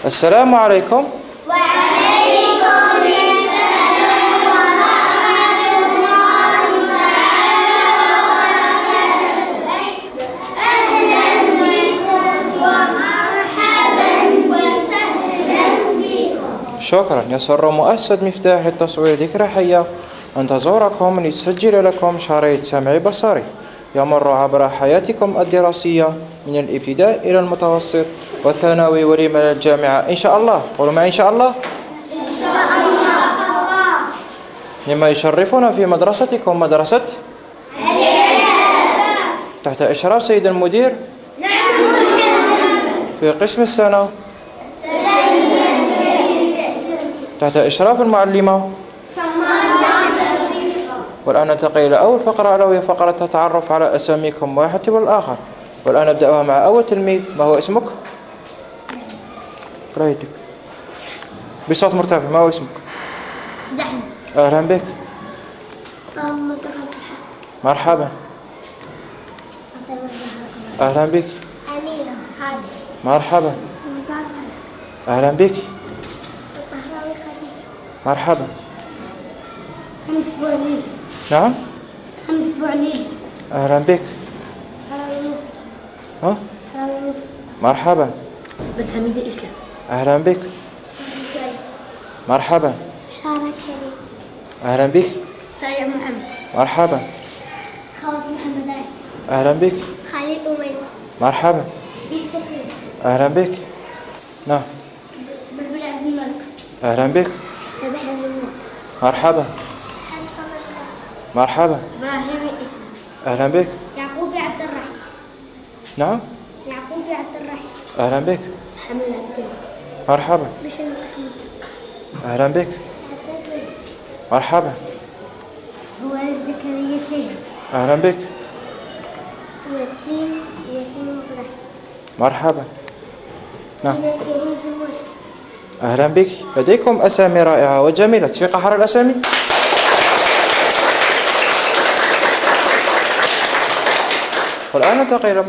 السلام عليكم. وعليكم السلام ورحمة الله تعالى وبركاته. أهلا بكم ومرحبا وسهلا بكم. شكرا. يسر مؤسسة مفتاح للتصوير ذكرى حية أن تزوركم لتسجل لكم شريط سمعي بصري يمر عبر حياتكم الدراسية من الابتداء إلى المتوسط والثانوي ولمن الجامعة إن شاء الله. قولوا معي إن شاء الله. إن شاء الله. مما يشرفنا في مدرستكم مدرسة تحت إشراف سيد المدير في قسم السنة تحت إشراف المعلمة. والآن ننتقل إلى أول فقرة ألا وهي فقرة التعرف على أساميكم واحد تبع الآخر. والآن نبدأها مع أول تلميذ. ما هو اسمك؟ قرايتك بصوت مرتفع. ما هو اسمك؟ أهلا بك. مرحبا. أهلا بك. مرحبا. أهلا بك. مرحبا. نعم. أهلا بك. ها؟ مرحبا. بن حميد الإسلام. أهلا بك. مرحبا. شارع كريم. أهلا بك. سايع محمد. مرحبا. خواص محمد علي. أهلا بك. خالد أمين. مرحبا. يوسف. أهلا بك. نعم. بلبل عبد الملك. أهلا بك. ذبح عبد الملك. مرحبا. حسن الله. مرحبا. إبراهيم الإسلام. أهلا بك. يعقوب عبد الرحيم. نعم. يعقوب عبد الرحيم. أهلا بك. حمل عبد الله. مرحبا. بشر أحمد. أهلا بك. مرحبا. هو زكريا شيخ. أهلا بك. وسيم إبراهيم. مرحبا. نعم. سيري زمر. أهلا بك. لديكم أسامي رائعة وجميلة. في قحر الأسامي. والآن ننتقل إلى